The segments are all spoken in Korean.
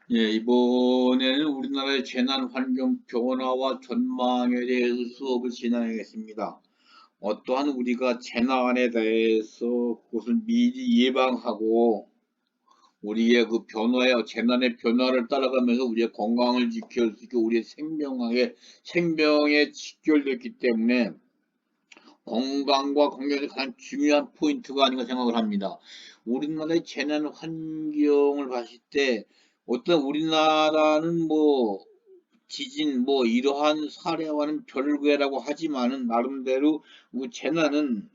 예, 이번에는 우리나라의 재난 환경 변화와 전망에 대해서 수업을 진행하겠습니다. 어떠한 우리가 재난에 대해서 그것을 미리 예방하고 우리의 그 재난의 변화를 따라가면서 우리의 건강을 지킬 수 있고 우리의 생명에 직결됐기 때문에 건강과 건강이 가장 중요한 포인트가 아닌가 생각을 합니다. 우리나라의 재난 환경을 봤을 때 어떤 우리나라는 뭐 지진 뭐 이러한 사례와는 별개라고 하지만은 나름대로 그 재난은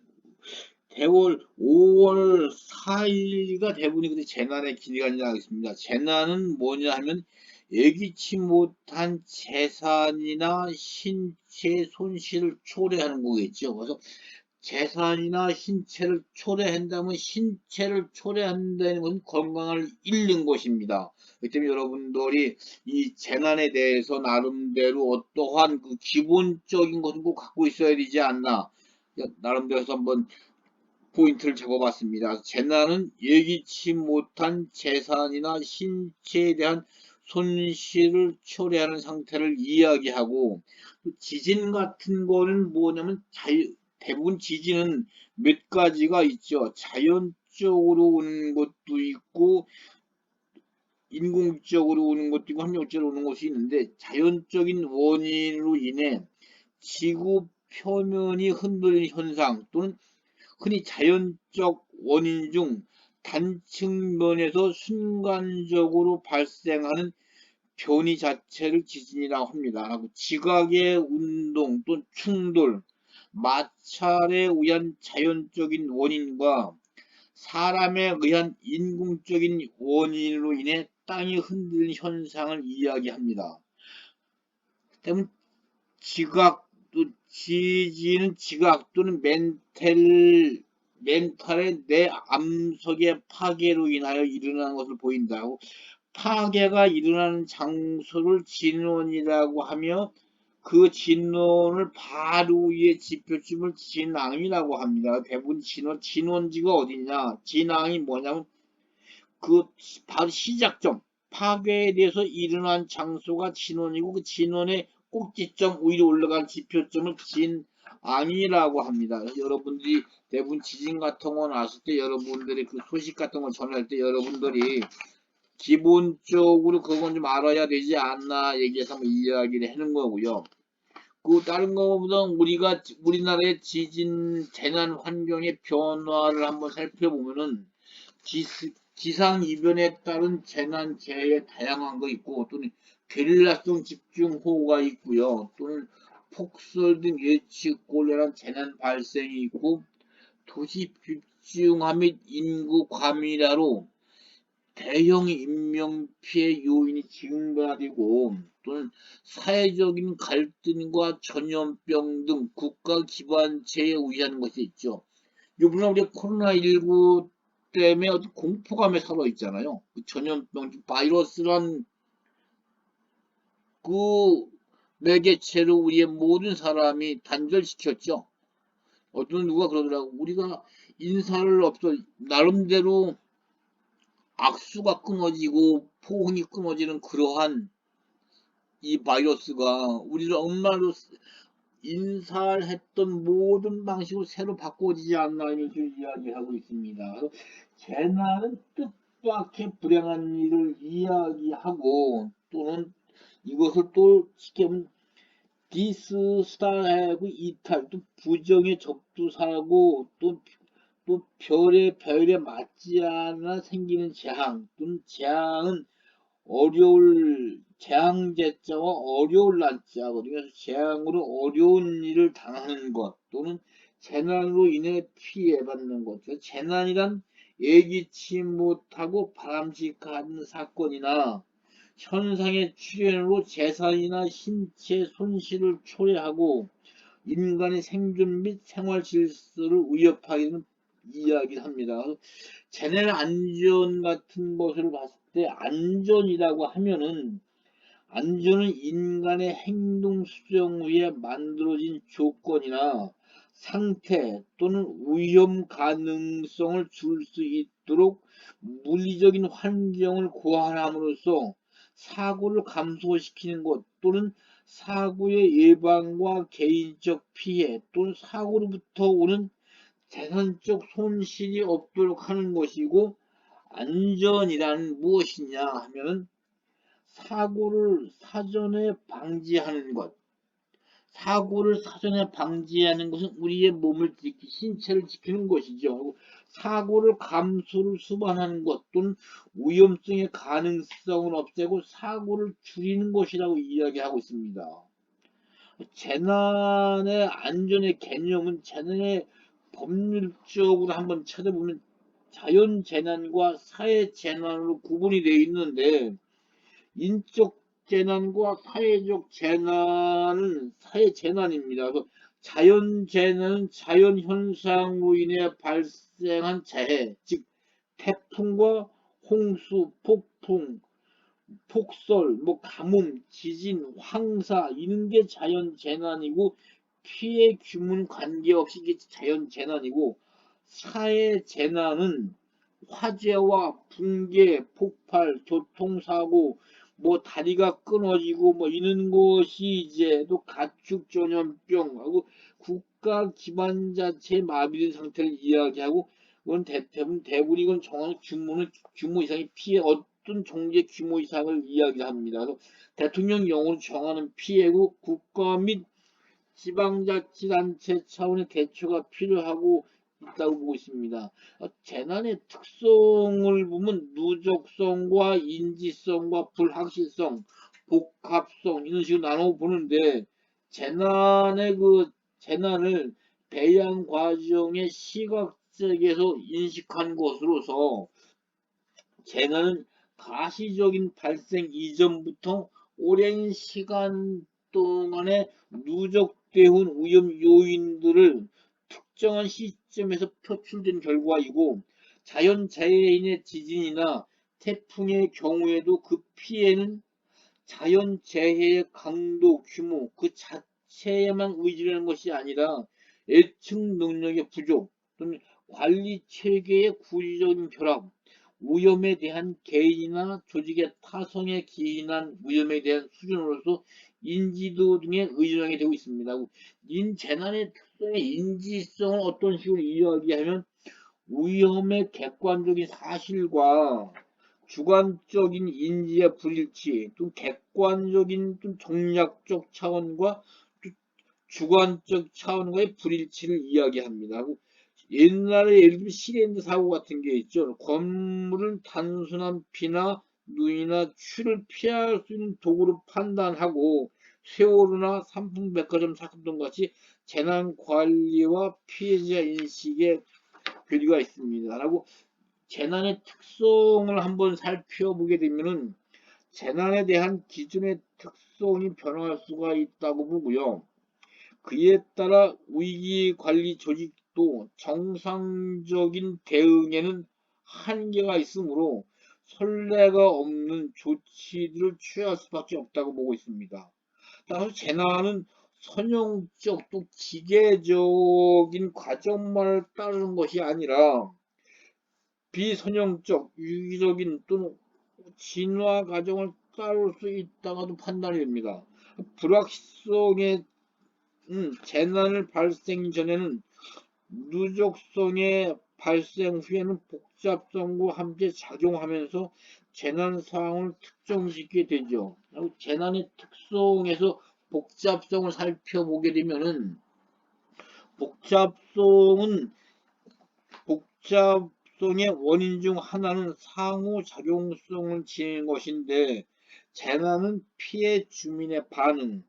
대월 5월 4일가 대부분이 근데 재난의 기간이라고 하겠습니다. 재난은 뭐냐 하면 예기치 못한 재산이나 신체 손실을 초래하는 거겠죠. 그래서 재산이나 신체를 초래한다면 신체를 초래한다는 것은 건강을 잃는 것입니다. 그렇기 때문에 여러분들이 이 재난에 대해서 나름대로 어떠한 그 기본적인 것은 꼭 갖고 있어야 되지 않나. 나름대로 해서 한번 포인트를 잡아봤습니다. 재난은 예기치 못한 재산이나 신체에 대한 손실을 초래하는 상태를 이야기하고 지진 같은 거는 뭐냐면 대부분 지진은 몇 가지가 있죠. 자연적으로 오는 것도 있고 인공적으로 오는 것도 있고 환경적으로 오는 것이 있는데 자연적인 원인으로 인해 지구 표면이 흔들리는 현상 또는 흔히 자연적 원인 중 단측면에서 순간적으로 발생하는 변이 자체를 지진이라고 합니다. 하고 지각의 운동 또는 충돌, 마찰에 의한 자연적인 원인과 사람에 의한 인공적인 원인으로 인해 땅이 흔들리는 현상을 이야기합니다. 때문에 지각 또 지지는 지각 또는 멘탈의 내 암석의 파괴로 인하여 일어나는 것을 보인다고 파괴가 일어나는 장소를 진원이라고 하며 그 진원을 바로 위에 지표점을 진앙이라고 합니다. 대부분 진원지가 어디냐? 진앙이 뭐냐면 그 바로 시작점, 파괴에 대해서 일어난 장소가 진원이고 그 진원의 꼭지점 위로 올라간 지표점을 진앙이라고 합니다. 여러분들이 대부분 지진 같은 거 났을 때 여러분들이 그 소식 같은 걸 전할 때 여러분들이 기본적으로 그건 좀 알아야 되지 않나 얘기해서 한번 이야기를 해는 거고요. 그 다른 거보다 우리가 우리나라의 지진 재난 환경의 변화를 한번 살펴보면은 기상 이변에 따른 재난 재해 다양한 거 있고 또는 게릴라성 집중호우가 있고요. 또는 폭설 등 예측 곤란한 재난 발생이 있고 도시 집중화 및 인구 과밀화로 대형 인명피해 요인이 증가되고 또는 사회적인 갈등과 전염병 등 국가 기반 재해에 의한 것이 있죠. 이번에 우리 코로나19 때문에 어떤 공포감에 살아 있잖아요. 그 전염병 바이러스란 그 매개체로 우리의 모든 사람이 단절시켰죠. 어떤 누가 그러더라고. 우리가 인사를 없어 나름대로 악수가 끊어지고 포옹이 끊어지는 그러한 이 바이러스가 우리를 엄마로 인사를 했던 모든 방식으로 새로 바꿔지지 않나 이런 식으로 이야기하고 있습니다. 재난은 뜻밖의 불행한 일을 이야기하고 또는 이것을 또 쉽게 하면 디스스타하고 이탈 또 부정의 접두사고 또 별에 맞지 않아 생기는 재앙 또는 재앙은 어려울 재앙제자와 어려울 난자거든요. 그래서 재앙으로 어려운 일을 당하는 것 또는 재난으로 인해 피해받는 것. 재난이란 예기치 못하고 바람직한 사건이나 현상의 출현으로 재산이나 신체 손실을 초래하고 인간의 생존 및 생활 질서를 위협하게 되는 이야기를 합니다. 재난 안전 같은 것을 봤을 때 안전이라고 하면은 안전은 인간의 행동 수정 후에 만들어진 조건이나 상태 또는 위험 가능성을 줄 수 있도록 물리적인 환경을 고안함으로써 사고를 감소시키는 것 또는 사고의 예방과 개인적 피해 또는 사고로부터 오는 재산적 손실이 없도록 하는 것이고, 안전이란 무엇이냐 하면 사고를 사전에 방지하는 것. 사고를 사전에 방지하는 것은 우리의 몸을 신체를 지키는 것이죠. 사고를 감소를 수반하는 것 또는 위험성의 가능성을 없애고 사고를 줄이는 것이라고 이야기하고 있습니다. 재난의 안전의 개념은 재난의 법률적으로 한번 찾아보면 자연 재난과 사회 재난으로 구분이 되어 있는데, 인적 재난과 사회적 재난은 사회 재난입니다. 그래서 자연 재난은 자연 현상으로 인해 발생한 재해, 즉 태풍과 홍수, 폭풍, 폭설, 가뭄, 지진, 황사 이런 게 자연 재난이고, 피해 규모는 관계없이 이게 자연 재난이고, 사회 재난은 화재와 붕괴, 폭발, 교통사고, 다리가 끊어지고 이런 것이 이제 또 가축 전염병하고 국가 기반 자체 마비된 상태를 이야기하고, 이건 대부분 이건 정확한 규모 이상의 피해, 어떤 종류의 규모 이상을 이야기합니다. 그래서 대통령령으로 정하는 피해고 국가 및 지방자치단체 차원의 대처가 필요하고 있다고 보고 있습니다. 재난의 특성을 보면 누적성과 인지성과 불확실성, 복합성 이런 식으로 나눠 보는데, 재난을 배양 과정의 시각적에서 인식한 것으로서 재난은 가시적인 발생 이전부터 오랜 시간 동안에 누적되어 온 위험 요인들을 특정한 시점에서 표출된 결과이고, 자연재해인의 지진이나 태풍의 경우에도 그 피해는 자연재해의 강도, 규모 그 자체에만 의지하는 것이 아니라 예측 능력의 부족 또는 관리 체계의 구조적인 결합, 위험에 대한 개인이나 조직의 타성에 기인한 위험에 대한 수준으로서 인지도 등에 의존하게 되고 있습니다. 재난의 특성의 인지성을 어떤 식으로 이야기하면 위험의 객관적인 사실과 주관적인 인지의 불일치, 또 객관적인 또 정략적 차원과 또 주관적 차원과의 불일치를 이야기합니다. 옛날에 예를 들면 시랜드 사고 같은 게 있죠. 건물은 단순한 비나 눈이나 추를 피할 수 있는 도구로 판단하고, 세월호나 삼풍백화점 사건 같이 재난 관리와 피해자 인식의 괴리가 있습니다. 라고 재난의 특성을 한번 살펴보게 되면은 재난에 대한 기준의 특성이 변화할 수가 있다고 보고요. 그에 따라 위기관리 조직도 정상적인 대응에는 한계가 있으므로 선례가 없는 조치들을 취할 수밖에 없다고 보고 있습니다. 따라서 재난은 선형적 또 기계적인 과정만을 따르는 것이 아니라 비선형적, 유기적인 또는 진화 과정을 따를 수 있다고도 판단이 됩니다. 불확실성의 재난을 발생 전에는 누적성의 발생 후에는 복잡성과 함께 작용하면서 재난 상황을 특정짓게 되죠. 재난의 특성에서 복잡성을 살펴보게 되면은 복잡성은 복잡성의 원인 중 하나는 상호작용성을 지닌 것인데, 재난은 피해 주민의 반응,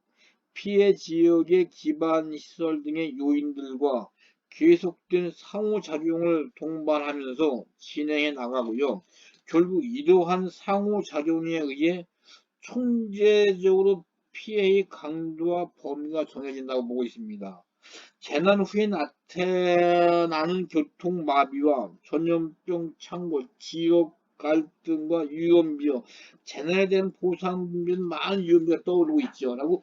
피해 지역의 기반 시설 등의 요인들과 계속된 상호작용을 동반하면서 진행해 나가고요. 결국 이러한 상호작용에 의해 총체적으로 피해의 강도와 범위가 정해진다고 보고 있습니다. 재난 후에 나타나는 교통마비와 전염병 창궐, 지역 갈등과 위험비용, 재난에 대한 보상 등 많은 위험비가 떠오르고 있죠. 라고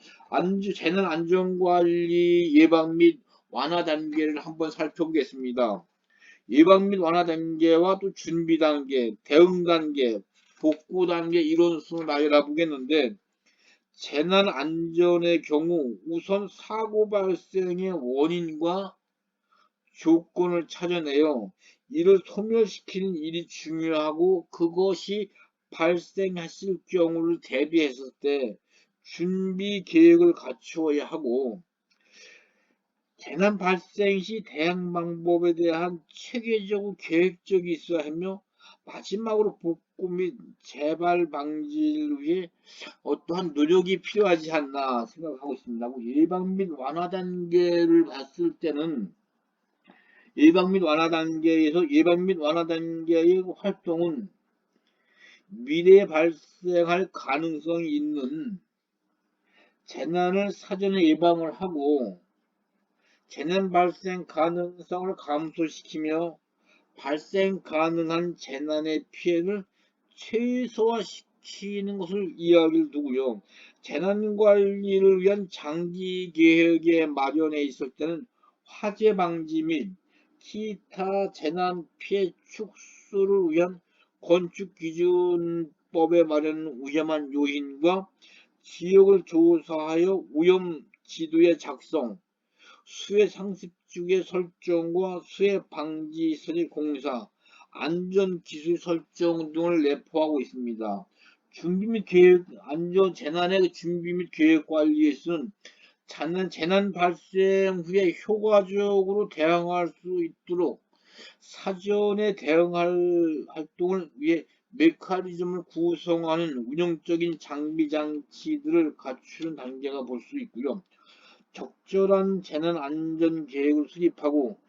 재난 안전관리 예방 및 완화 단계를 한번 살펴보겠습니다. 예방 및 완화 단계와 또 준비 단계, 대응 단계, 복구 단계 이론순을 알아보겠는데, 재난 안전의 경우 우선 사고 발생의 원인과 조건을 찾아내요. 이를 소멸시키는 일이 중요하고, 그것이 발생했을 경우를 대비했을 때 준비 계획을 갖추어야 하고, 재난 발생 시 대응 방법에 대한 체계적이고 계획적이 있어야 하며, 마지막으로 복구 및 재발 방지를 위해 어떠한 노력이 필요하지 않나 생각하고 있습니다. 예방 및 완화 단계를 봤을 때는, 예방 및 완화 단계의 활동은 미래에 발생할 가능성이 있는 재난을 사전에 예방을 하고, 재난 발생 가능성을 감소시키며 발생 가능한 재난의 피해를 최소화시키는 것을 이야기를 두고요. 재난 관리를 위한 장기 계획에 마련해 있을 때는 화재 방지 및 기타 재난 피해 축소를 위한 건축 기준법에 마련한 위험한 요인과 지역을 조사하여 오염 지도의 작성, 수해 상습축의 설정과 수해 방지 시설의 공사, 안전 기술 설정 등을 내포하고 있습니다. 준비 및 계획, 안전 재난의 준비 및 계획 관리에서는 재난 발생 후에 효과적으로 대응할 수 있도록 사전에 대응할 활동을 위해 메커니즘을 구성하는 운영적인 장비 장치들을 갖추는 단계가 볼 수 있고요. 적절한 재난 안전 계획을 수립하고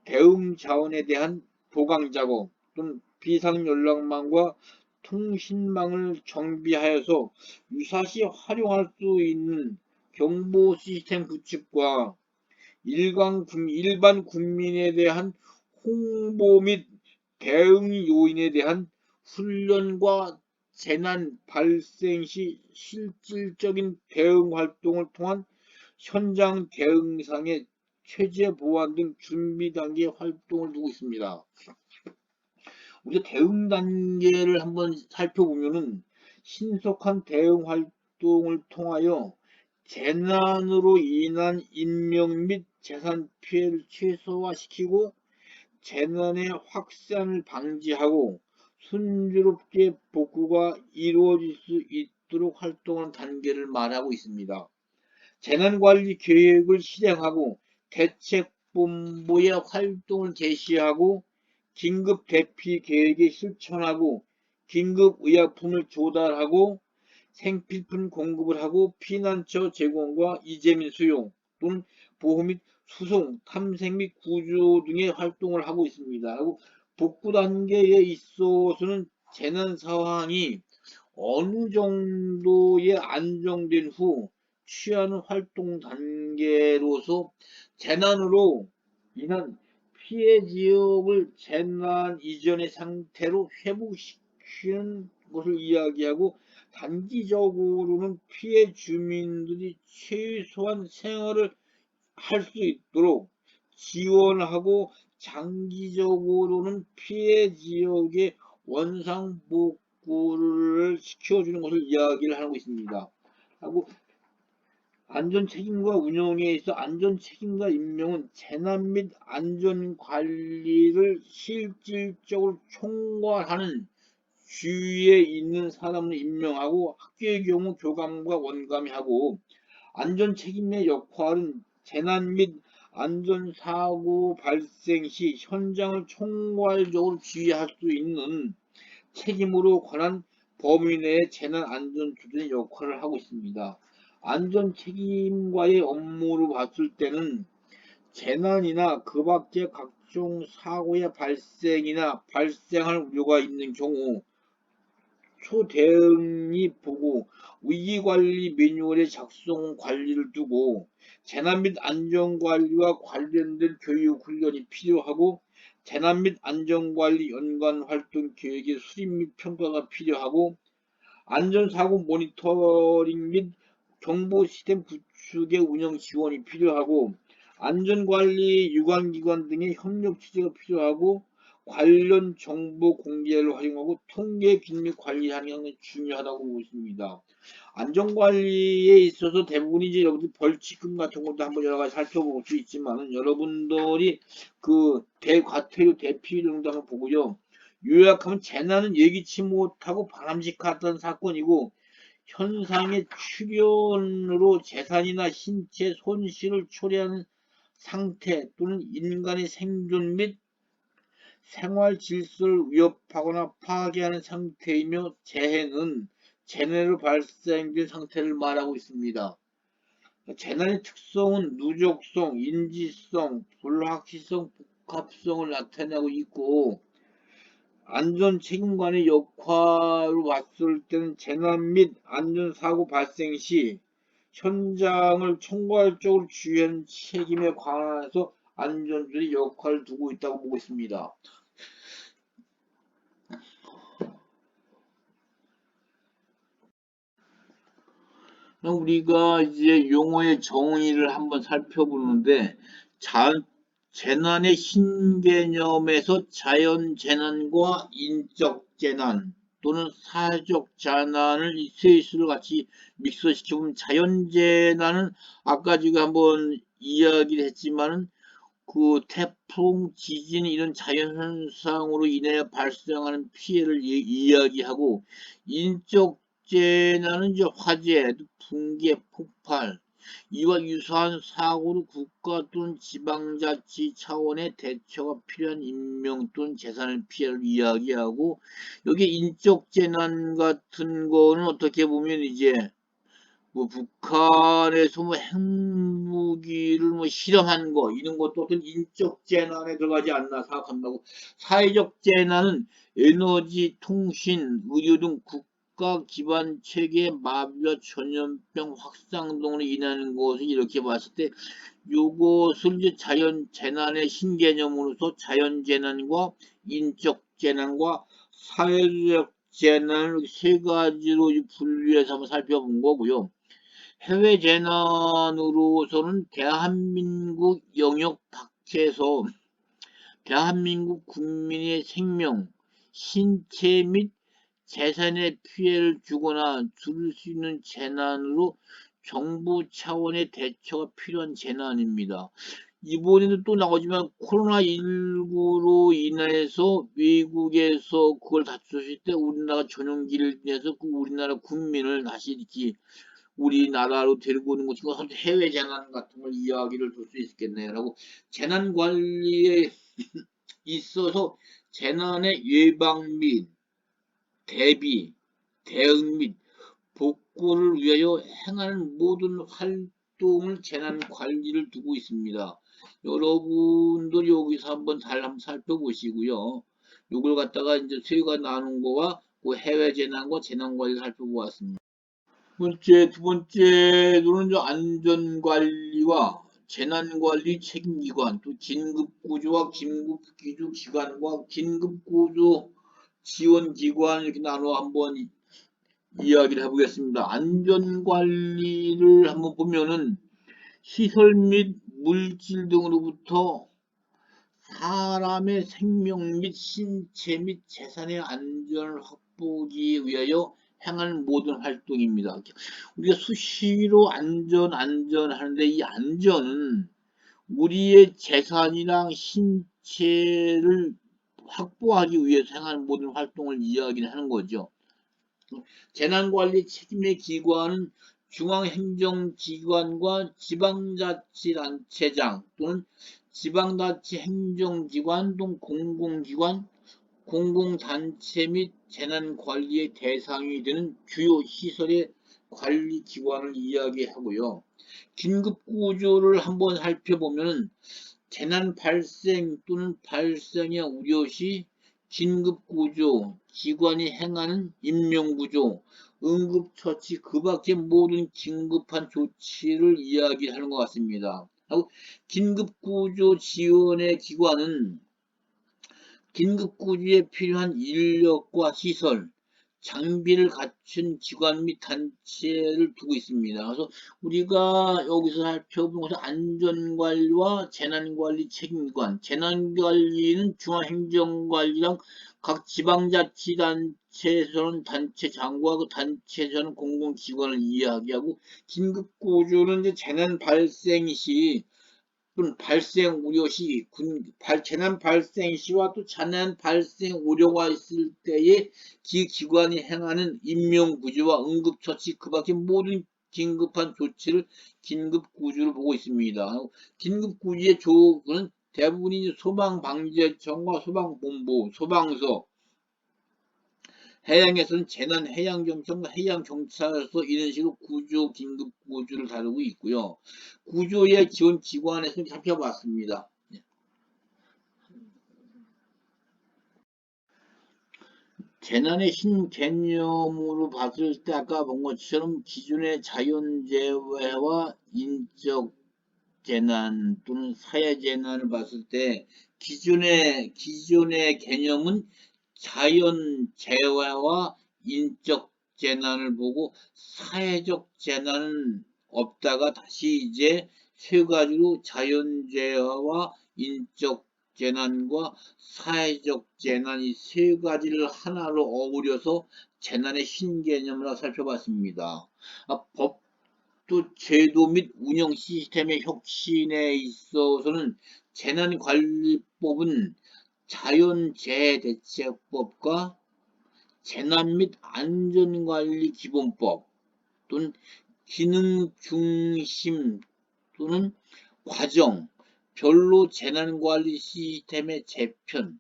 대응 자원에 대한 보강 작업 또는 비상 연락망과 통신망을 정비하여서 유사시 활용할 수 있는 경보 시스템 구축과 일반 국민에 대한 홍보 및 대응 요인에 대한 훈련과 재난 발생 시 실질적인 대응 활동을 통한 현장 대응상의 체제 보완 등 준비 단계 활동을 두고 있습니다. 우리가 대응 단계를 한번 살펴보면은 신속한 대응 활동을 통하여 재난으로 인한 인명 및 재산 피해를 최소화시키고 재난의 확산을 방지하고 순조롭게 복구가 이루어질 수 있도록 활동하는 단계를 말하고 있습니다. 재난관리 계획을 실행하고 대책본부의 활동을 제시하고 긴급 대피 계획을 실천하고 긴급 의약품을 조달하고 생필품 공급을 하고 피난처 제공과 이재민 수용 또는 보호 및 수송, 탐색 및 구조 등의 활동을 하고 있습니다. 하고 복구 단계에 있어서는 재난 상황이 어느 정도의 안정된 후 취하는 활동 단계로서 재난으로 인한 피해 지역을 재난 이전의 상태로 회복시키는 것을 이야기하고, 단기적으로는 피해 주민들이 최소한 생활을 할 수 있도록 지원하고, 장기적으로는 피해 지역의 원상복구를 시켜주는 것을 이야기를 하고 있습니다. 하고 안전책임과 운영에 있어 안전책임과 임명은 재난 및 안전관리를 실질적으로 총괄하는 주위에 있는 사람을 임명하고, 학교의 경우 교감과 원감이 하고, 안전책임의 역할은 재난 및 안전사고 발생 시 현장을 총괄적으로 지휘할 수 있는 책임으로 관한 범위 내의 재난 안전 조정의 역할을 하고 있습니다. 안전 책임과의 업무로 봤을 때는 재난이나 그 밖의 각종 사고의 발생이나 발생할 우려가 있는 경우 초대응이 보고 위기관리 매뉴얼의 작성 관리를 두고, 재난 및 안전관리와 관련된 교육 훈련이 필요하고, 재난 및 안전관리 연관 활동 계획의 수립 및 평가가 필요하고, 안전사고 모니터링 및 정보 시스템 구축의 운영 지원이 필요하고, 안전관리 유관기관 등의 협력 취재가 필요하고, 관련 정보 공개를 활용하고 통계 긴밀 관리하는 게 중요하다고 보고 있습니다. 안전관리에 있어서 대부분이 이제 여러분들 벌칙금 같은 것도 한번 여러 가지 살펴볼 수 있지만은 여러분들이 그 대과태료 대피 등도 한번 보고요. 요약하면 재난은 예기치 못하고 바람직했던 사건이고 현상의 출현으로 재산이나 신체 손실을 초래하는 상태 또는 인간의 생존 및 생활 질서를 위협하거나 파괴하는 상태이며 재해는 재난으로 발생된 상태를 말하고 있습니다. 재난의 특성은 누적성, 인지성, 불확실성, 복합성을 나타내고 있고 안전책임관의 역할로 봤을 때는 재난 및 안전사고 발생 시 현장을 총괄적으로 주의하는 책임에 관해서 안전주의 역할을 두고 있다고 보고 있습니다. 우리가 이제 용어의 정의를 한번 살펴보는데 재난의 신개념에서 자연재난과 인적재난 또는 사회적 재난을 이 셋을 같이 믹스시켜보면 자연재난은 아까 지금 한번 이야기를 했지만은 그 태풍, 지진 이런 자연현상으로 인해 발생하는 피해를 이야기하고 인적 재난은 이제 화재, 붕괴, 폭발 이와 유사한 사고로 국가 또는 지방자치 차원의 대처가 필요한 인명 또는 재산의 피해를 이야기하고 여기 인적 재난 같은 거는 어떻게 보면 이제 뭐 북한에서 뭐 핵무기를 뭐 실험한 거 이런 것도 어떤 인적 재난에 들어가지 않나 생각한다고 사회적 재난은 에너지, 통신, 의료 등 국가 기반 체계 마비와 전염병 확산 등으로 인하는 것을 이렇게 봤을 때 요것을 이제 자연 재난의 신개념으로서 자연 재난과 인적 재난과 사회적 재난을 세 가지로 분류해서 한번 살펴본 거고요. 해외 재난으로서는 대한민국 영역 밖에서 대한민국 국민의 생명, 신체 및 재산에 피해를 주거나 줄 수 있는 재난으로 정부 차원의 대처가 필요한 재난입니다. 이번에도 또 나오지만 코로나19로 인해서 외국에서 그걸 다쳤을 때 우리나라 전용기를 내서 그 우리나라 국민을 다시 이렇게 우리나라로 데리고 오는 것이 해외 재난 같은 걸 이야기를 줄 수 있겠네요. 라고 재난 관리에 있어서 재난의 예방 및 대비, 대응 및 복구를 위하여 행하는 모든 활동을 재난 관리를 두고 있습니다. 여러분들 여기서 한번 한번 살펴보시고요. 요걸 갖다가 이제 저희가 나눈 거와 그 해외 재난과 재난 관리를 살펴보았습니다. 두 번째로는 안전관리와 재난관리 책임기관, 또 긴급구조와 긴급기조기관과 긴급구조 지원기관 이렇게 나눠 한번 이야기를 해보겠습니다. 안전관리를 한번 보면은 시설 및 물질 등으로부터 사람의 생명 및 신체 및 재산의 안전을 확보하기 위하여 행하는 모든 활동입니다. 우리가 수시로 안전 하는데 이 안전은 우리의 재산이랑 신체를 확보하기 위해서 행하는 모든 활동을 이야기를 하는 거죠. 재난관리 책임의 기관은 중앙행정기관과 지방자치단체장 또는 지방자치 행정기관 또는 공공기관, 공공단체 및 재난관리의 대상이 되는 주요 시설의 관리기관을 이야기하고요. 긴급구조를 한번 살펴보면 재난 발생 또는 발생의 우려시 긴급구조, 기관이 행하는 인명구조, 응급처치 그 밖의 모든 긴급한 조치를 이야기하는 것 같습니다. 긴급구조 지원의 기관은 긴급구조에 필요한 인력과 시설, 장비를 갖춘 기관 및 단체를 두고 있습니다. 그래서 우리가 여기서 살펴본 것은 안전관리와 재난관리 책임관, 재난관리는 중앙행정관리랑 각 지방자치단체에서는 단체장과 그 단체에서는 공공기관을 이야기하고, 긴급구조는 이제 재난 발생 시 또는 발생 우려 시, 재난 발생 시와 또 재난 발생 우려가 있을 때에 기관이 행하는 인명구조와 응급처치, 그 밖에 모든 긴급한 조치를 긴급구조로 보고 있습니다. 긴급구조의 조는 대부분이 소방방재청과 소방본부, 소방서, 해양에서는 재난 해양경찰과 해양경찰서, 이런 식으로 구조, 긴급 구조를 다루고 있고요. 구조의 기본 기관에서 살펴봤습니다. 재난의 신개념으로 봤을 때 아까 본 것처럼 기존의 자연재해와 인적 재난 또는 사회재난을 봤을 때 기존의 개념은 자연재해와 인적 재난을 보고, 사회적 재난은 없다가 다시 이제 세 가지로 자연재해와 인적 재난과 사회적 재난, 이 세 가지를 하나로 어우려서 재난의 신개념으로 살펴봤습니다. 또 제도 및 운영 시스템의 혁신에 있어서는 재난관리법은 자연재해대책법과 재난 및 안전관리 기본법 또는 기능중심 또는 과정, 별로 재난관리 시스템의 재편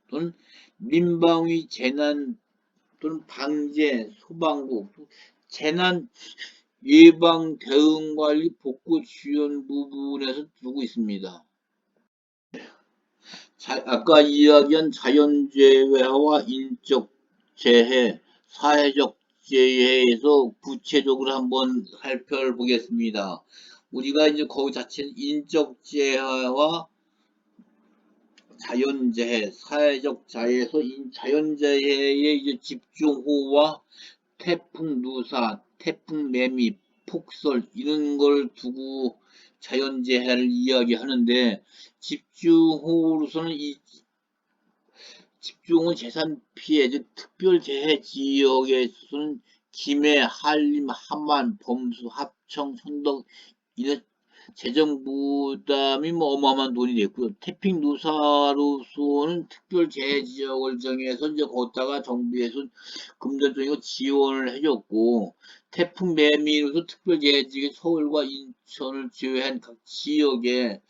또는 민방위 재난 또는 방재, 소방국, 재난 예방 대응관리 복구 지원 부분에서 두고 있습니다. 아까 이야기한 자연재해와 인적 재해, 사회적 재해에서 구체적으로 한번 살펴보겠습니다. 우리가 이제 거기 자체는 인적 재해와 자연재해, 사회적 재해에서 자연재해의 이제 집중호우와 태풍 누사, 태풍 매미, 폭설, 이런 걸 두고 자연재해를 이야기하는데, 집중호우로서는 이 집중은 재산 피해, 즉 특별재해 지역에서는 김해, 한림, 함안, 범수, 합청, 천덕, 이런 재정 부담이 어마어마한 돈이 됐고요. 태핑 누사로서는 특별재해 지역을 정해서 이제 거기다가 정부에서 금전적인 지원을 해줬고, 태풍 매미로서 특별재해 지역 서울과 인천을 제외한 각 지역에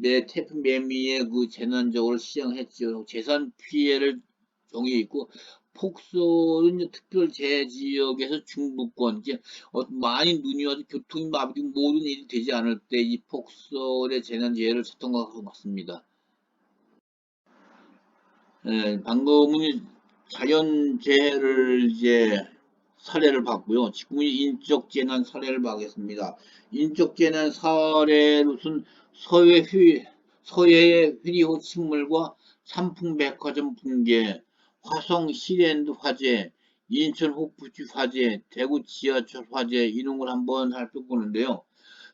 태풍 매미의 그 재난적으로 시행했죠. 재산 피해를 정해 있고, 폭설은 특별재해 지역에서 중부권, 이제 많이 눈이 와도 교통이 마비되고 모든 일이 되지 않을 때 이 폭설의 재난재해를 쳤던 것 같습니다. 방금은 자연재해를 이제 사례를 봤고요. 지금은 인적재난 사례를 보겠습니다. 인적재난 사례로선 서해의 휘리호 침몰과 삼풍백화점 붕괴, 화성 시랜드 화재, 인천 호프집 화재, 대구 지하철 화재, 이런 걸 한번 살펴보는데요.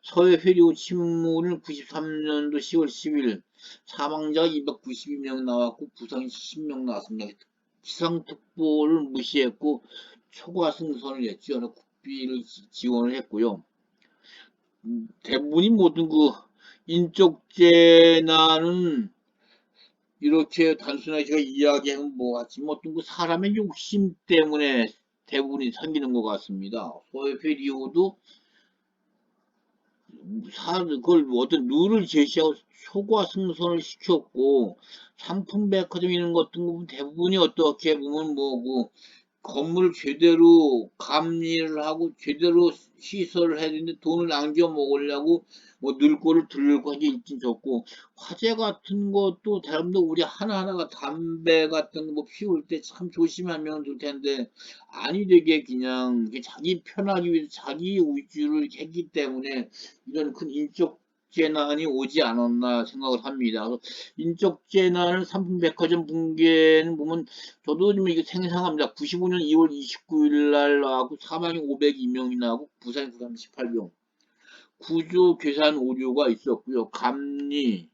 서해 휘리호 침몰은 93년도 10월 10일 사망자가 292명 나왔고 부상이 10명 나왔습니다. 기상특보를 무시했고 초과 승선을 했죠. 국비를 지원을 했고요. 대부분이 모든 그 인적 재난은 이렇게 단순하게 제가 이야기하면 같지만 어떤 그 사람의 욕심 때문에 대부분이 생기는 것 같습니다. 소해페리오도 그걸 어떤 룰을 제시하고 초과 승선을 시켰고, 상품백화점 이런 것들 보면 대부분이 어떻게 보면 그 건물을 제대로 감리를 하고 제대로 시설을 해야 되는데 돈을 남겨 먹으려고 늙고를 들고 하게 있긴 좋고, 화재 같은 것도 대부분 우리 하나하나가 담배 같은 거 피울 때 참 조심하면 좋을 텐데 아니 되게 그냥 자기 편하기 위해서 자기 위주를 했기 때문에 이런 큰 인적 재난이 오지 않았나 생각을 합니다. 인적 재난을 삼풍백화점 붕괴는 보면 저도 좀 이게 생생합니다. 95년 2월 29일 날 나하고 사망이 502명이 나고 부상이 938명. 구조 계산 오류가 있었고요. 감리,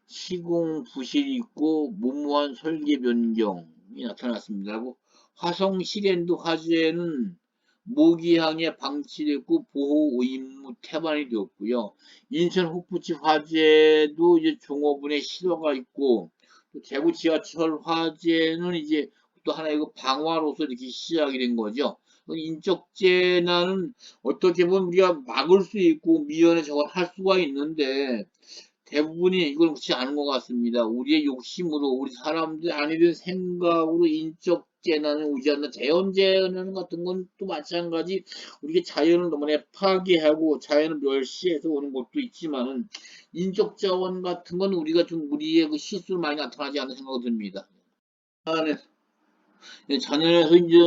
시공 부실이 있고 무모한 설계 변경이 나타났습니다. 하고 화성 실엔도 화재는 모기향에 방치됐고 보호 의무 태반이 되었고요. 인천 호프집 화재도 이제 종업원의 실화가 있고 또 대구 지하철 화재는 이제 또 하나의 그 방화로서 이렇게 시작이 된 거죠. 인적 재난은 어떻게 보면 우리가 막을 수 있고 미연에 저걸 할 수가 있는데 대부분이 이걸 그렇지 않은 것 같습니다. 우리의 욕심으로 우리 사람들 아니된 생각으로 인적 재난을 오지 않는 자연 재난 같은 건 또 마찬가지 우리가 자연을 너무나 파괴하고 자연을 멸시해서 오는 것도 있지만은 인적 자원 같은 건 우리가 좀 우리의 그 실수로 많이 나타나지 않는 생각이 듭니다. 자연에서 이제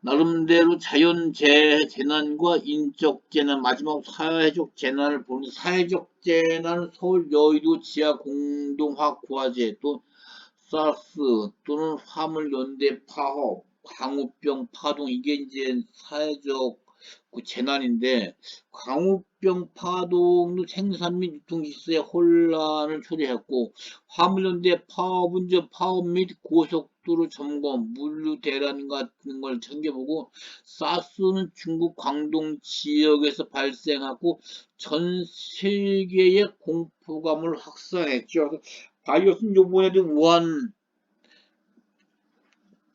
나름대로 자연 재난과 인적 재난, 마지막 사회적 재난을 보는 사회적 재난은 서울 여의도 지하 공동화학 화재, 또 사스 또는 화물연대 파업, 광우병 파동 이게 이제 사회적 그 재난인데 광우병 파동도 생산 및 유통 질서에 혼란을 초래했고 화물연대 파업은 이제 파업 및 고속도로 점검, 물류 대란 같은 걸 챙겨보고 사스는 중국 광동 지역에서 발생하고 전 세계의 공포감을 확산했죠. 바이러스는 요번에도 우한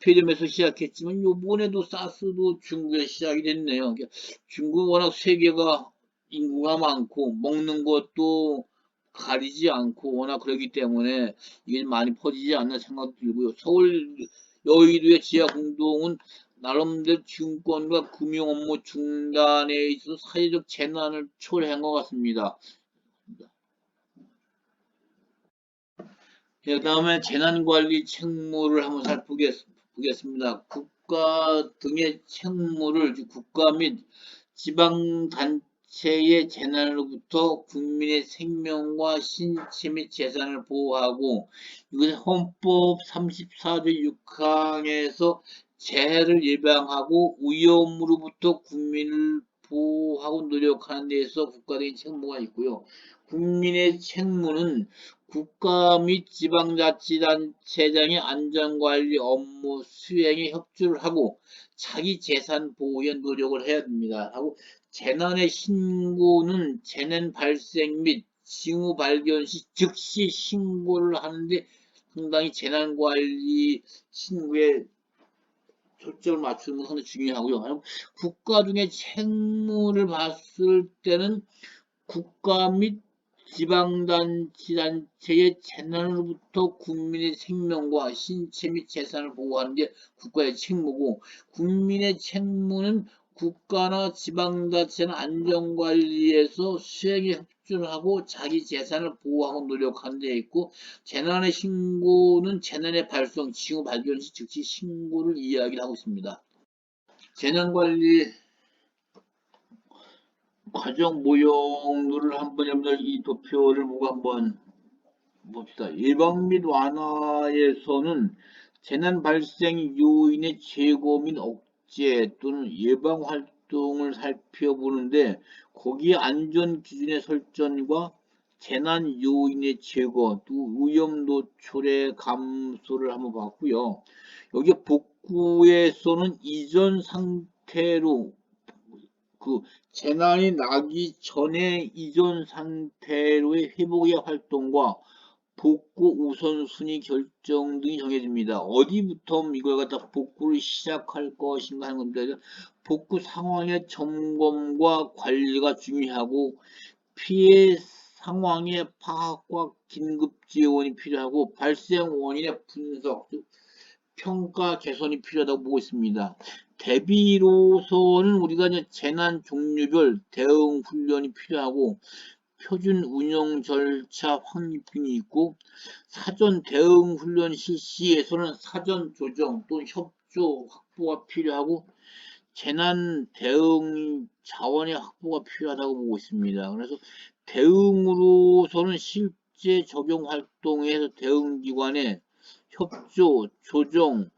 폐렴에서 시작했지만 요번에도 사스도 중국에서 시작이 됐네요. 중국 워낙 세계가 인구가 많고 먹는 것도 가리지 않고 워낙 그러기 때문에 이게 많이 퍼지지 않나 생각도 들고요. 서울 여의도의 지하 공동은 나름대로 증권과 금융 업무 중단에 있어서 사회적 재난을 초래한 것 같습니다. 그 다음에 재난관리 책무를 한번 살펴보겠습니다. 국가 등의 책무를 국가 및 지방단체의 재난으로부터 국민의 생명과 신체 및 재산을 보호하고 이것은 헌법 34조 6항에서 재해를 예방하고 위험으로부터 국민을 보호하고 노력하는 데에서 국가적인 책무가 있고요. 국민의 책무는 국가 및 지방자치단체장의 안전관리 업무 수행에 협조를 하고 자기 재산 보호에 노력을 해야 됩니다. 하고 재난의 신고는 재난 발생 및 징후 발견 시 즉시 신고를 하는데 상당히 재난관리 신고에 초점을 맞추는 건 상당히 중요하고요. 국가 중에 책무를 봤을 때는 국가 및 지방단체의 재난으로부터 국민의 생명과 신체 및 재산을 보호하는 게 국가의 책무고 국민의 책무는 국가나 지방자치는 안전관리에서 수행에 협조를 하고 자기 재산을 보호하고 노력하는 데 있고 재난의 신고는 재난의 발생, 징후 발견 시 즉시 신고를 이야기를 하고 있습니다. 재난관리 과정 모형들을 한번 여러분들 이 도표를 보고 한번 봅시다. 예방 및 완화에서는 재난 발생 요인의 제거 및 억제 또는 예방 활동을 살펴보는데 거기에 안전 기준의 설정과 재난 요인의 제거 또 위험 노출의 감소를 한번 봤고요. 여기 복구에서는 이전 상태로 그 재난이 나기 전에 이전 상태로의 회복의 활동과 복구 우선순위 결정 등이 정해집니다. 어디부터 이걸 갖다 복구를 시작할 것인가 하는 겁니다. 복구 상황의 점검과 관리가 중요하고 피해 상황의 파악과 긴급 지원이 필요하고 발생 원인의 분석, 평가 개선이 필요하다고 보고 있습니다. 대비로서는 우리가 이제 재난 종류별 대응 훈련이 필요하고 표준 운영 절차 확립이 있고 사전 대응 훈련 실시에서는 사전 조정 또는 협조 확보가 필요하고 재난 대응 자원의 확보가 필요하다고 보고 있습니다. 그래서 대응으로서는 실제 적용 활동에서 대응기관의 협조, 조정,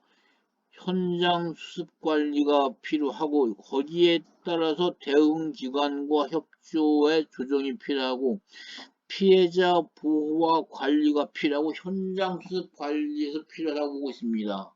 현장 수습 관리가 필요하고 거기에 따라서 대응기관과 협조의 조정이 필요하고 피해자 보호와 관리가 필요하고 현장 수습 관리에서 필요하다고 보고 있습니다.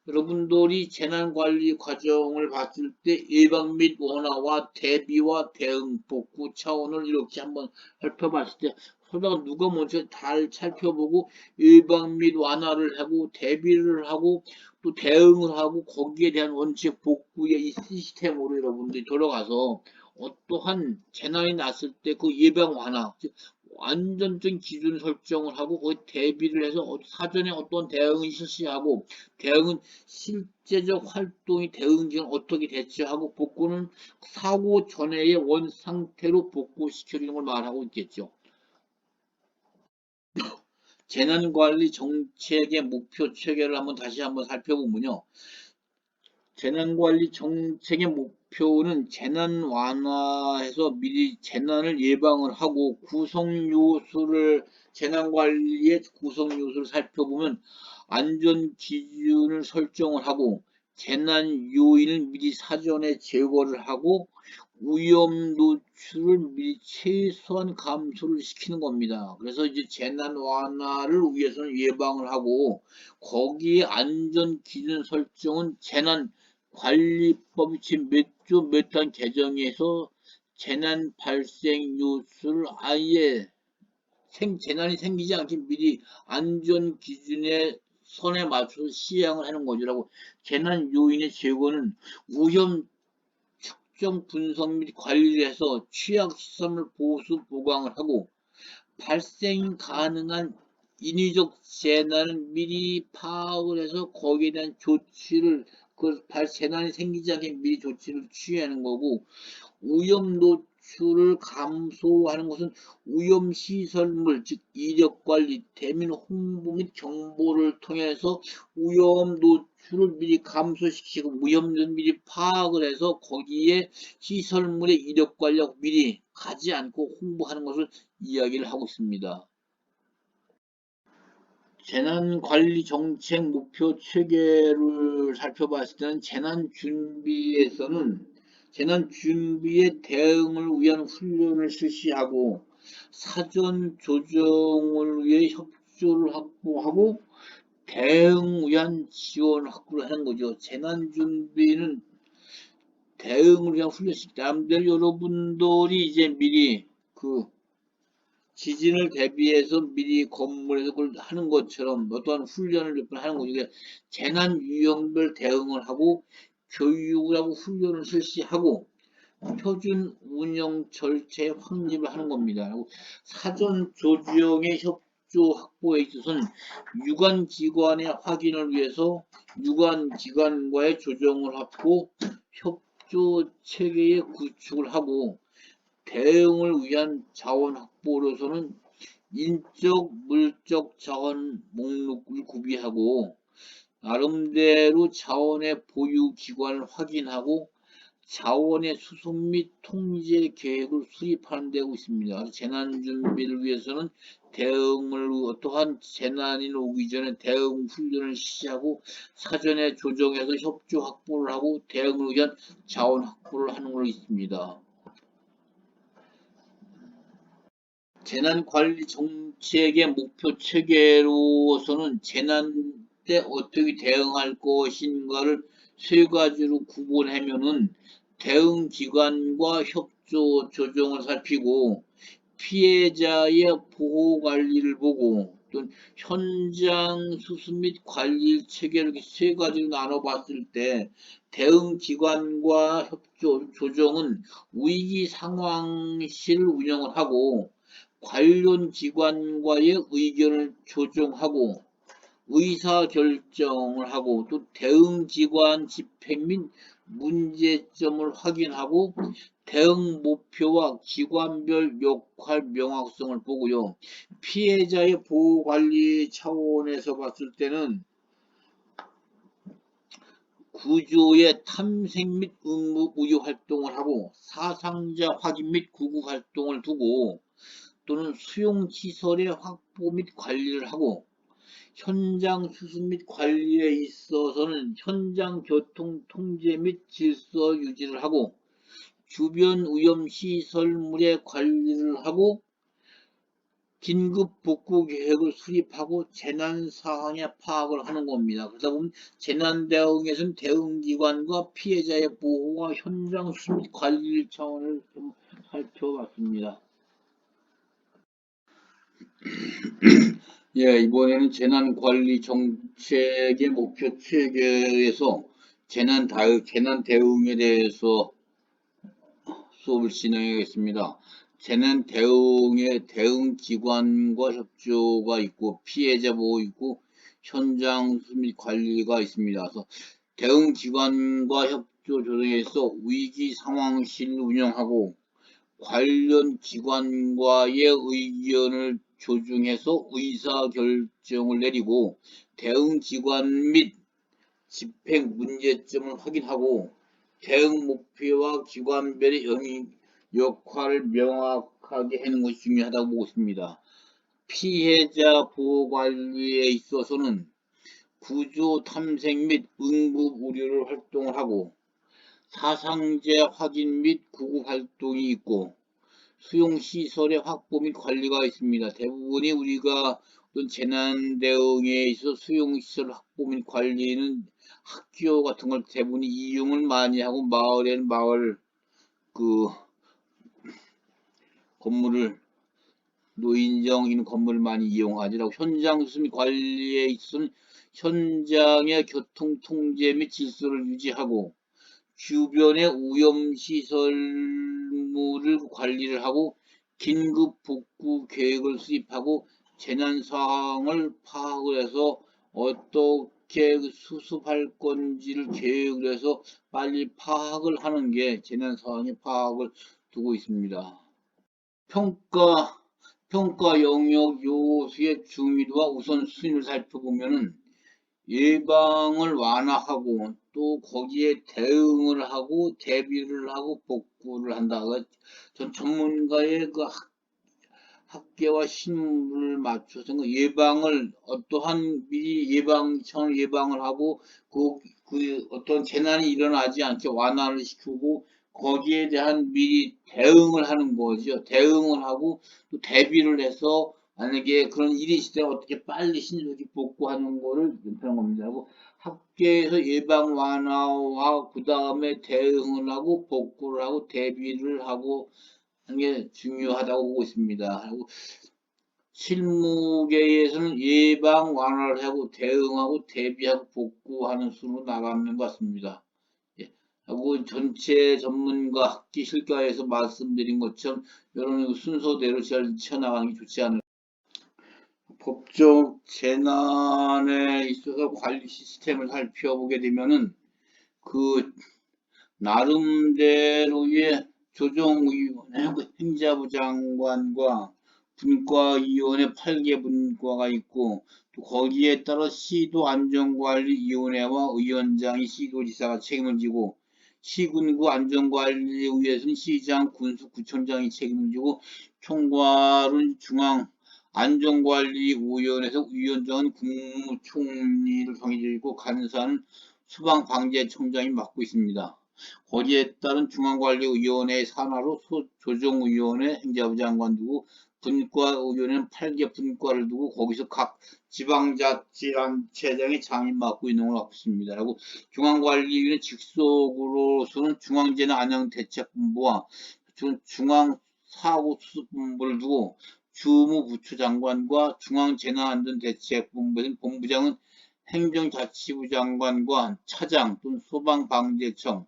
여러분들이 재난관리 과정을 봤을 때 예방 및 완화와 대비와 대응, 복구 차원을 이렇게 한번 살펴봤을 때 서로가 누가 먼저 잘 살펴보고 예방 및 완화를 하고 대비를 하고 또 대응을 하고 거기에 대한 원칙 복구의 이 시스템으로 여러분들이 들어가서 어떠한 재난이 났을 때 그 예방 완화 안전적인 기준 설정을 하고 거기 대비를 해서 사전에 어떤 대응을 실시하고 대응은 실제적 활동이 대응지는 어떻게 대처하고 복구는 사고 전에의 원 상태로 복구시켜주는 걸 말하고 있겠죠. 재난관리 정책의 목표 체계를 다시 한번 살펴보면요. 재난관리 정책의 목표는 재난 완화해서 미리 재난을 예방을 하고 재난관리의 구성 요소를 살펴보면 안전 기준을 설정을 하고 재난 요인을 미리 사전에 제거를 하고 위험 노출을 미리 최소한 감소를 시키는 겁니다. 그래서 이제 재난 완화를 위해서는 예방을 하고 거기에 안전 기준 설정은 재난 관리법이 지금 몇 조 몇 단 개정해서 재난 발생 요소를 아예 재난이 생기지 않게 미리 안전 기준의 선에 맞춰서 시행을 하는 거죠라고. 재난 요인의 제거는 위험 측정 분석 및 관리를 해서 취약 시설물 보수 보강을 하고 발생 가능한 인위적 재난을 미리 파악을 해서 거기에 대한 조치를 재난이 생기지 않게 미리 조치를 취하는 거고 오염 노출을 감소하는 것은 오염시설물 즉 이력관리, 대민 홍보 및 정보를 통해서 오염 노출을 미리 감소시키고 오염을 미리 파악을 해서 거기에 시설물의 이력관리하고 미리 가지 않고 홍보하는 것을 이야기를 하고 있습니다. 재난관리 정책 목표 체계를 살펴봤을 때는 재난 준비에 대응을 위한 훈련을 실시하고 사전 조정을 위해 협조를 확보하고 대응 위한 지원 확보를 하는 거죠. 재난 준비는 대응을 위한 훈련식. 남들 여러분들이 이제 미리 지진을 대비해서 미리 건물에서 그걸 하는 것처럼 어떠한 훈련을 몇 번 하는 거죠. 재난 유형별 대응을 하고 교육을 하고 훈련을 실시하고 표준 운영 절차의 확립을 하는 겁니다. 사전 조정의 협조 확보에 있어서는 유관 기관의 확인을 위해서 유관 기관과의 조정을 하고 협조 체계의 구축을 하고 대응을 위한 자원 확보로서는 인적, 물적 자원 목록을 구비하고 나름대로 자원의 보유 기관을 확인하고 자원의 수속 및 통제 계획을 수립하는 데고 있습니다. 재난 준비를 위해서는 어떠한 재난이 오기 전에 대응 훈련을 실시하고 사전에 조정해서 협조 확보를 하고 대응을 위한 자원 확보를 하는 걸로 있습니다. 재난관리 정책의 목표 체계로서는 재난 때 어떻게 대응할 것인가를 세 가지로 구분하면은 대응 기관과 협조 조정을 살피고 피해자의 보호 관리를 보고 또 현장 수습 및 관리 체계를 이렇게 세 가지로 나눠봤을 때 대응 기관과 협조 조정은 위기 상황 실 운영을 하고 관련 기관과의 의견을 조정하고 의사결정을 하고 또 대응기관 집행 및 문제점을 확인하고 대응 목표와 기관별 역할 명확성을 보고요. 피해자의 보호관리 차원에서 봤을 때는 구조의 탐색 및 응급 의료 활동을 하고 사상자 확인 및 구급 활동을 두고 또는 수용시설의 확보 및 관리를 하고 현장 수습 및 관리에 있어서는 현장 교통 통제 및 질서 유지를 하고 주변 위험 시설물의 관리를 하고 긴급 복구 계획을 수립하고 재난 상황의 파악을 하는 겁니다. 그러다 보면 재난 대응에서는 대응기관과 피해자의 보호와 현장 수습 및 관리 차원을 좀 살펴봤습니다. 예, 이번에는 재난관리 정책의 목표 체계에서 재난 대응에 대해서 수업을 진행하겠습니다. 재난 대응에 대응기관과 협조가 있고 피해자 보호 있고 현장 수습 및 관리가 있습니다. 그래서 대응기관과 협조 조정에서 위기 상황실을 운영하고 관련 기관과의 의견을 조중해서 의사결정을 내리고 대응기관 및 집행 문제점을 확인하고 대응 목표와 기관별의 역할을 명확하게 하는 것이 중요하다고 보고 있습니다. 피해자 보호 관리에 있어서는 구조 탐색 및 응급 의료를 활동을 하고 사상자 확인 및 구급 활동이 있고 수용시설의 확보 및 관리가 있습니다. 대부분이 우리가 어떤 재난 대응에 있어서 수용시설 확보 및 관리는 학교 같은 걸 대부분 이용을 많이 하고 마을에는 마을 그 건물을 노인정 있는 건물을 많이 이용하지라고 현장 수습 및 관리에 있어서는 현장의 교통 통제 및 질서를 유지하고 주변의 오염시설물을 관리를 하고 긴급 복구 계획을 수립하고 재난 상황을 파악을 해서 어떻게 수습할 건지를 계획을 해서 빨리 파악을 하는 게 재난 상황의 파악을 두고 있습니다. 평가 영역 요소의 중요도와 우선순위를 살펴보면은 예방을 완화하고 또 거기에 대응을 하고 대비를 하고 복구를 한다. 전 전문가의 그 학계와 신문을 맞춰서 예방을 어떠한 미리 예방차원 예방을 하고 그 어떤 재난이 일어나지 않게 완화를 시키고 거기에 대한 미리 대응을 하는 거죠. 대응을 하고 또 대비를 해서 만약에 그런 일이 있을 때 어떻게 빨리 신속히 복구하는 거를 연구하는 겁니다. 하고 학계에서 예방 완화와 그 다음에 대응을 하고 복구를 하고 대비를 하고 하는 게 중요하다고 보고 있습니다. 하고 실무계에서는 예방 완화를 하고 대응하고 대비하고 복구하는 순으로 나가는 것 같습니다. 예. 하고 전체 전문가 학기 실과에서 말씀드린 것처럼 이런 순서대로 잘 치어나가는 게 좋지 않을까. 법적 재난에 있어서 관리 시스템을 살펴보게 되면은 그 나름대로의 조정위원회, 행자부 장관과 분과위원회 8개 분과가 있고 또 거기에 따라 시도안전관리위원회와 위원장이 시도지사가 책임을 지고 시군구 안전관리위에서는 시장, 군수, 구청장이 책임을 지고 총괄은 중앙안전관리위원회에서 위원장은 국무총리를 정해지고 간사는 수방방재청장이 맡고 있습니다. 거기에 따른 중앙관리위원회 산하로 조정위원회 행자부 장관 두고 분과위원회는 8개 분과를 두고 거기서 각 지방자치단체장이 장인 맡고 있는 걸 갖고 있습니다. 그리고 중앙관리위는 직속으로서는 중앙재난안전대책본부와 중앙사고수습본부를 두고 주무부처 장관과 중앙재난안전대책본부에서는 본부장은 행정자치부 장관과 차장 또는 소방방재청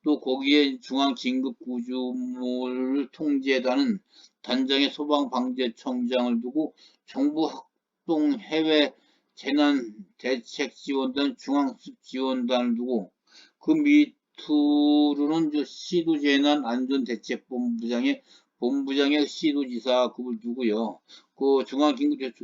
또 거기에 중앙긴급구조물을 통제하는 단장의 소방방재청장을 두고 정부합동 해외 재난대책지원단 중앙수습지원단을 두고 그 밑으로는 시도재난안전대책본부장의 시도지사급을 두고요. 그 중앙긴급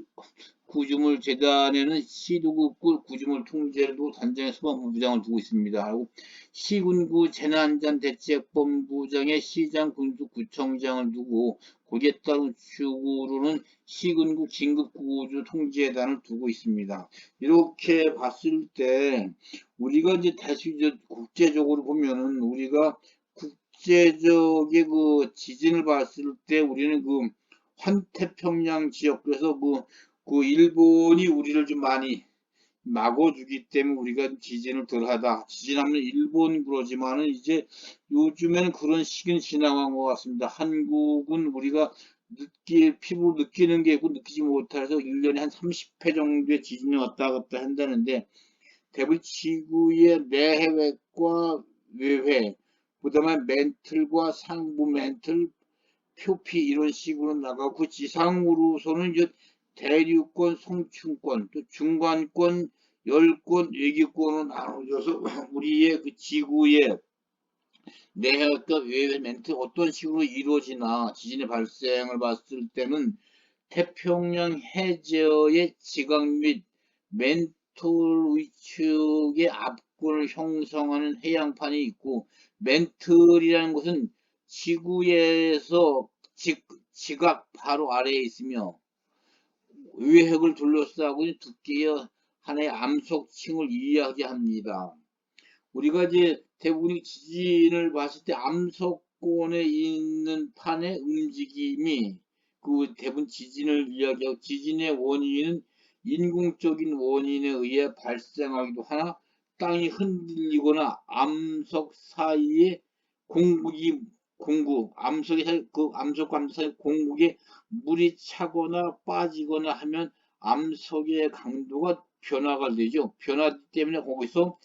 구조물 재단에는 시도국구 구조물 통제를 두고 단장에 소방본부장을 두고 있습니다. 하고 시군구 재난안전대책본부장에 시장 군수구청장을 두고 거기에 따른 축으로는 시군구 긴급구조 통제단을 두고 있습니다. 이렇게 봤을 때 우리가 이제 다시 국제적으로 보면은 우리가 국제적의 그 지진을 봤을 때 우리는 그 환태평양 지역에서 그 일본이 우리를 좀 많이 막아주기 때문에 우리가 지진을 덜하다. 지진하면 일본 그러지만은 이제 요즘에는 그런 시기는 지나간 것 같습니다. 한국은 우리가 피부로 느끼는 게 있고 느끼지 못해서 1년에 한 30회 정도의 지진이 왔다 갔다 한다는데 대부분 지구의 내해획과 외회, 그다음에 멘틀과 상부 멘틀, 표피 이런 식으로 나가고 지상으로서는 이제 대륙권, 성층권, 또 중간권, 열권, 외기권으로 나눠져서 우리의 그 지구의 내해과 외해 멘트 어떤 식으로 이루어지나 지진의 발생을 봤을 때는 태평양 해저의 지각 및 멘틀 위축의 압권을 형성하는 해양판이 있고 멘틀이라는 것은 지구에서 지각 바로 아래에 있으며 외핵을 둘러싸고 있는 두께의 하나의 암석층을 이야기합니다. 우리가 이제 대부분 지진을 봤을 때 암석권에 있는 판의 움직임이 그 대부분 지진을 이야기하고 지진의 원인은 인공적인 원인에 의해 발생하기도 하나 땅이 흔들리거나 암석 사이에 암석의 사이, 그 암석과 암석 사이 공국에 물이 차거나 빠지거나 하면 암석의 강도가 변화가 되죠. 변화 때문에 거기서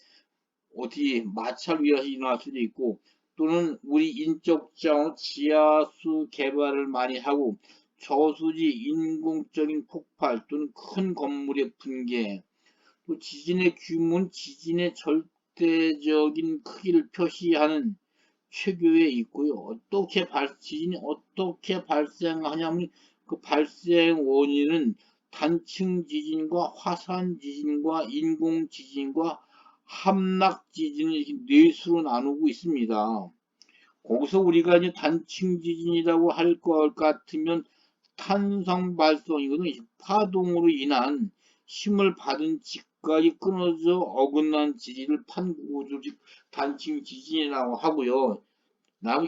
어떻게 마찰 위험이 일어날 수도 있고 또는 우리 인적 자원 지하수 개발을 많이 하고 저수지 인공적인 폭발 또는 큰 건물의 붕괴 또 지진의 규모는 지진의 절대적인 크기를 표시하는 체계에 있고요. 지진이 어떻게 발생하냐면 그 발생 원인은 단층 지진과 화산 지진과 인공 지진과 함락 지진을 이렇게 네 수로 나누고 있습니다. 거기서 우리가 이제 단층 지진이라고 할 것 같으면 탄성 발성이거든요. 파동으로 인한 힘을 받은 직각이 끊어져 어긋난 지진을 판구조직 단층 지진이라고 하고요.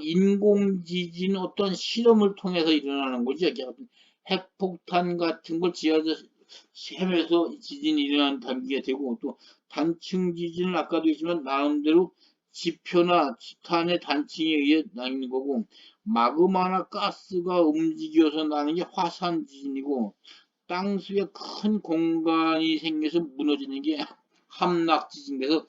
인공지진 어떤 실험을 통해서 일어나는 거죠. 핵폭탄 같은 걸 지하에서 셈에서 지진이 일어나는 단계가 되고 또 단층 지진은 아까도 했지만 나름대로 지표나 지탄의 단층에 의해 나는 거고 마그마나 가스가 움직여서 나는 게 화산 지진이고 땅속에 큰 공간이 생겨서 무너지는 게 함락 지진. 그래서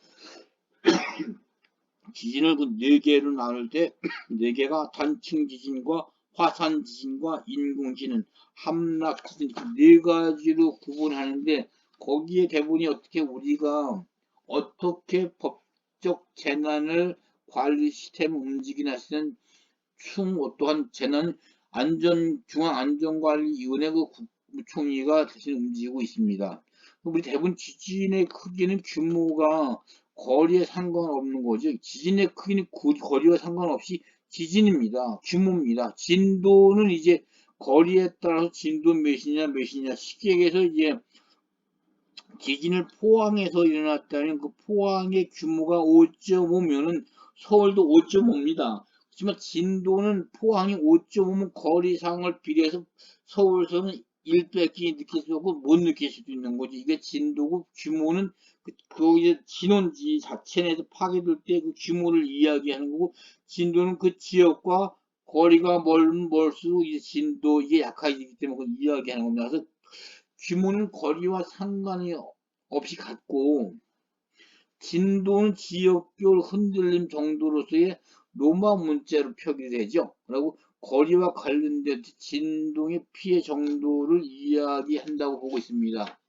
지진을 그 네 개로 나눌 때 네 개가 단층 지진과 화산 지진과 인공 지진, 함락 지진 네 가지로 구분하는데 거기에 대부분이 어떻게 우리가 어떻게 법적 재난을 관리 시스템 움직이나 하는 또한 재난 중앙안전관리위원회 그 국무총리가 대신 움직이고 있습니다. 우리 대부분 지진의 크기는 규모가 거리에 상관없는 거죠. 지진의 크기는 거리와 상관없이 지진입니다. 규모입니다. 진도는 이제 거리에 따라서 진도 몇이냐 시계에서 이제 지진을 포항에서 일어났다면 그 포항의 규모가 5.5면은 서울도 5.5입니다. 하지만 진도는 포항이 5.5면 거리상을 비례해서 서울서는 1도 느낄 수 없고 못 느낄 수도 있는 거지. 이게 진도고 규모는 그 이제 진원지 자체 내에서 파괴될 때 그 규모를 이야기하는 거고 진도는 그 지역과 거리가 멀수록 이제 진도 이게 약해지기 때문에 그걸 이야기하는 겁니다. 그래서 규모는 거리와 상관이 없이 같고 진도는 지역별 흔들림 정도로서의 로마 문자로 표기되죠. 그리고 거리와 관련된 진동의 피해 정도를 이야기한다고 보고 있습니다.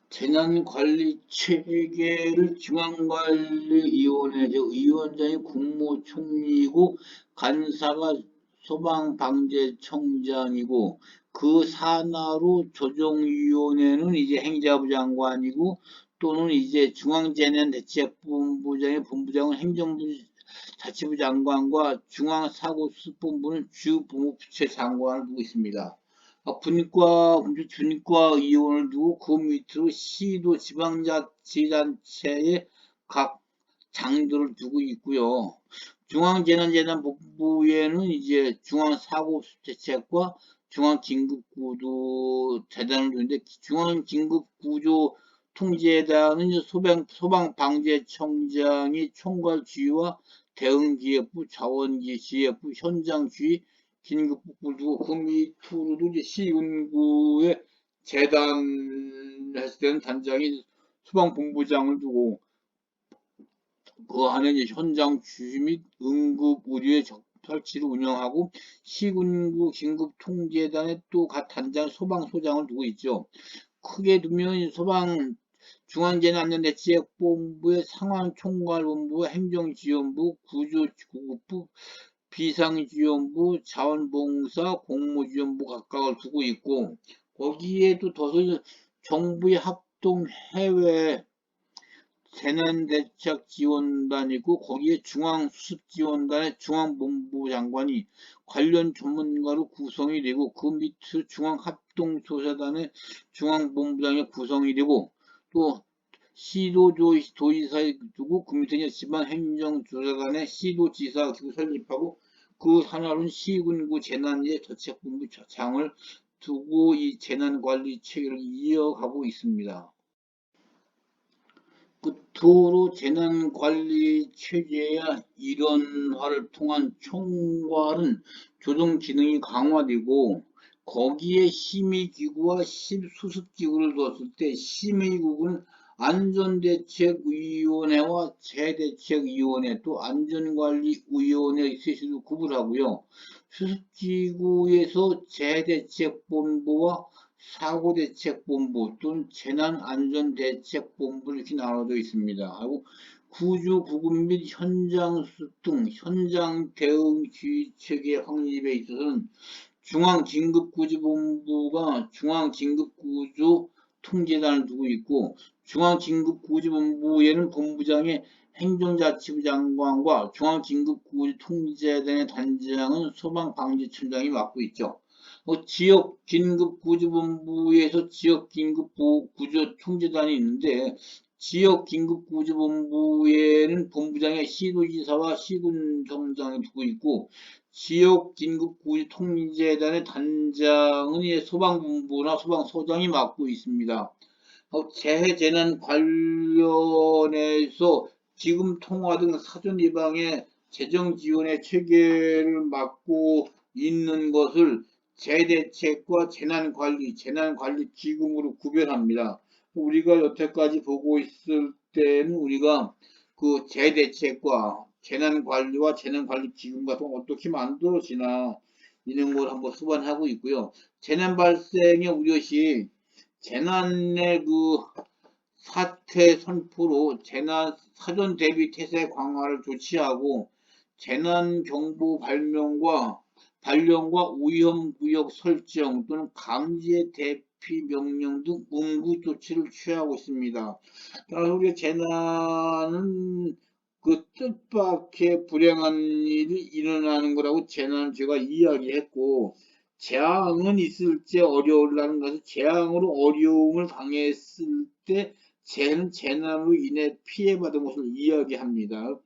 재난관리 체계를 중앙관리위원회죠. 위원장이 국무총리고 간사가 소방방재청장이고 그 산하로 조정위원회는 이제 행자부 장관이고 또는 이제 중앙재난대책본부장의 본부장은 행정부 자치부 장관과 중앙사고수습본부는 주무부처 장관을 두고 있습니다. 분과 의원을 두고 그 밑으로 시도 지방자치단체의 각 장들을 두고 있고요. 중앙재난재난본부에는 이제 중앙사고대책과 중앙긴급구조재단을 두는데 중앙긴급구조통제단은 소방방재청장이 총괄지휘와 대응기획부, 자원지휘부, 현장지휘, 긴급복구를 두고 그 밑으로도 이제 시군구의 재단했을 때는 단장이 소방본부장을 두고 그 안에 이제 현장 주시 및 응급 의료의 설치를 운영하고 시군구 긴급통제단에 또 각 단장 소방소장을 두고 있죠. 크게 두면 중앙재난안전대책본부의 상황총괄본부, 행정지원부, 구조구급부, 비상지원부, 자원봉사, 공무지원부 각각을 두고 있고 거기에도 더서 정부의 합동 해외 재난대책지원단이고 거기에 중앙수습지원단의 중앙본부 장관이 관련 전문가로 구성이 되고 그 밑으로 중앙합동조사단의 중앙본부장이 구성이 되고 또 시도도지사에 두고 그 밑에 지방행정조사단의 시도지사 설립하고 그 산하로는 시군구 재난예대책본부 장을 두고 이 재난관리 체계를 이어가고 있습니다. 끝으로 재난관리 체계의 일원화를 통한 총괄은 조정 기능이 강화되고 거기에 심의기구와 수습기구를 두었을 때 심의기구는 안전대책위원회와 재대책위원회 또 안전관리위원회 셋으로 구분하고요. 수습기구에서 재대책본부와 사고대책본부 또는 재난안전대책본부 이렇게 나눠져 있습니다. 하고 구조 구급 및 현장 수습 등 현장 대응 지휘체계 확립에 있어서는 중앙긴급구조본부가 중앙긴급구조통제단을 두고 있고 중앙긴급구조본부에는 본부장의 행정자치부 장관과 중앙긴급구조통제단의 단장은 소방방재청장이 맡고 있죠. 지역 긴급구조본부에서 지역 긴급구조통제단이 있는데 지역 긴급구조본부에는 본부장의 시도지사와 시군청장을 두고 있고 지역 긴급구조통제단의 단장은 소방본부나 소방서장이 맡고 있습니다. 재해재난 관련해서 기금 통화 등 사전 예방의 재정 지원의 체계를 맡고 있는 것을 재대책과 재난관리 기금으로 구별합니다. 우리가 여태까지 보고 있을 때는 우리가 그 재대책과 재난관리와 재난관리 기금 같은 거 어떻게 만들어지나 이런 걸 한번 수반하고 있고요. 재난 발생의 우려시 재난의 그 사태 선포로 재난 사전 대비 태세 강화를 조치하고 재난 경보 발령과 위험구역 설정 또는 감지의 대피 명령 등 응급 조치를 취하고 있습니다. 따라서 우리가 재난은 그 뜻밖의 불행한 일이 일어나는 거라고 재난을 제가 이야기했고 재앙은 있을지 어려울라는 것은 재앙으로 어려움을 당했을 때 재는 재난으로 인해 피해받은 것을 이야기합니다.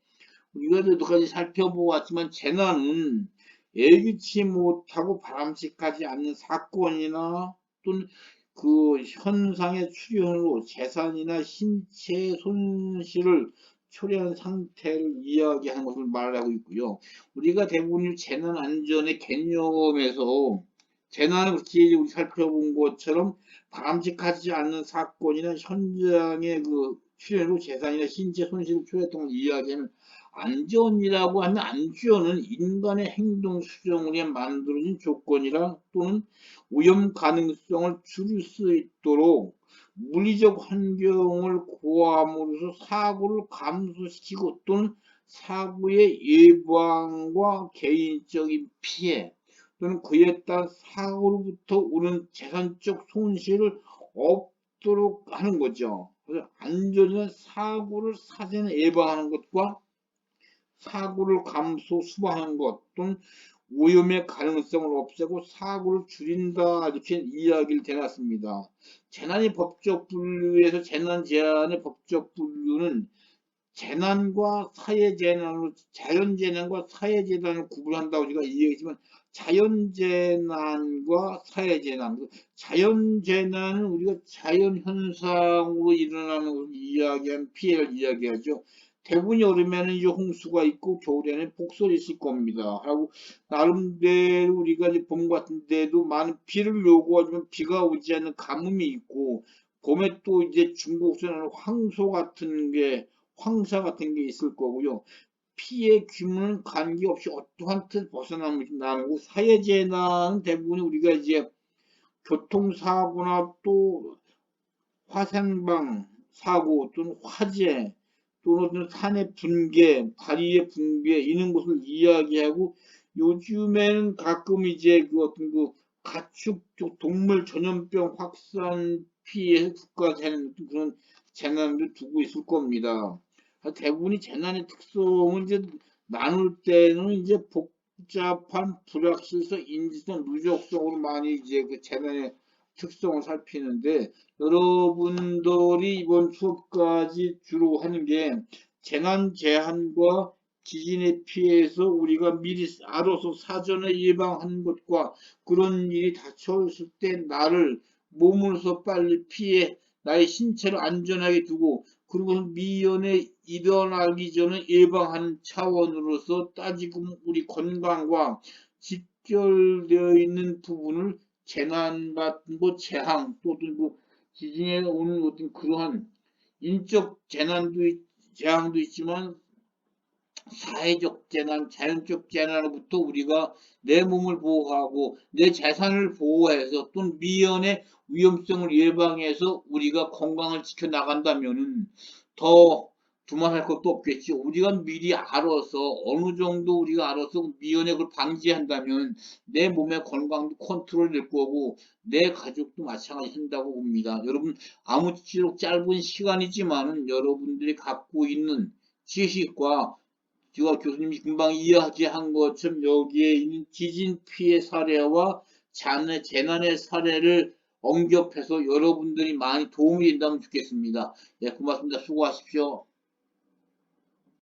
우리가 여기까지 살펴보았지만 재난은 예기치 못하고 바람직하지 않는 사건이나 또는 그 현상의 출현으로 재산이나 신체 손실을 초래한 상태를 이야기하는 것을 말하고 있고요. 우리가 대부분 재난 안전의 개념에서 재난을 그렇게 우리 살펴본 것처럼 바람직하지 않는 사건이나 현장의 그 출현으로 재산이나 신체 손실을 초래했던 걸 이야기하는 안전이라고 하면 안전은 인간의 행동 수정으로 만들어진 조건이라 또는 오염 가능성을 줄일 수 있도록 물리적 환경을 고함으로써 사고를 감소시키고 또는 사고의 예방과 개인적인 피해 또는 그에 따른 사고로부터 오는 재산적 손실을 없도록 하는 거죠. 그래서 안전한 사고를 사전에 예방하는 것과 사고를 수반하는 것 또는 오염의 가능성을 없애고 사고를 줄인다 이렇게 이야기를 해놨습니다. 재난의 법적 분류에서 재난 제한의 법적 분류는 재난과 사회재난으로 자연재난과 사회재난을 구분한다고 제가 이야기했지만 자연재난과 사회재난 자연재난은 우리가 자연현상으로 일어나는 것을 이야기한 피해를 이야기하죠. 대부분 여름에는 이제 홍수가 있고 겨울에는 폭설이 있을 겁니다. 하고 나름대로 우리가 이제 봄 같은 데도 많은 비를 요구하지만 비가 오지 않는 가뭄이 있고 봄에 또 이제 중국에서는 황사 같은 게 있을 거고요. 피해 규모는 관계없이 어떠한 틀 벗어나고 사회재난은 대부분 우리가 이제 교통사고나 또 화생방 사고 또는 화재 또는 산의 붕괴, 다리의 붕괴 이런 것을 이야기하고 요즘에는 가끔 이제 그 어떤 그 가축 동물 전염병 확산 피해에서 국가가 되는 그런 재난을 두고 있을 겁니다. 대부분이 재난의 특성을 이제 나눌 때는 이제 복잡한 불확실성, 인지성, 누적성으로 많이 이제 그 재난의 특성을 살피는데 여러분들이 이번 수업까지 주로 하는 게 재난 제한과 지진의 피해에서 우리가 미리 알아서 사전에 예방하는 것과 그런 일이 닥쳐있을 때 나를 몸으로서 빨리 피해 나의 신체를 안전하게 두고 그리고 미연에 일어나기 전에 예방하는 차원으로서 따지고 우리 건강과 직결되어 있는 부분을 재난 같은 거 재앙 또는 뭐 지진에 오는 어떤 그러한 인적 재앙도 있지만 사회적 재난, 자연적 재난으로부터 우리가 내 몸을 보호하고 내 재산을 보호해서 또는 미연의 위험성을 예방해서 우리가 건강을 지켜나간다면은 더 두말할 것도 없겠지. 우리가 미리 알아서 어느 정도 우리가 알아서 미연에 그걸 방지한다면 내 몸의 건강도 컨트롤 될 거고 내 가족도 마찬가지 한다고 봅니다. 여러분 아무쪼록 짧은 시간이지만은 여러분들이 갖고 있는 지식과 제가 교수님이 금방 이야기한 것처럼 여기에 있는 지진 피해 사례와 재난의 사례를 언급해서 여러분들이 많이 도움이 된다면 좋겠습니다. 예, 고맙습니다. 수고하십시오.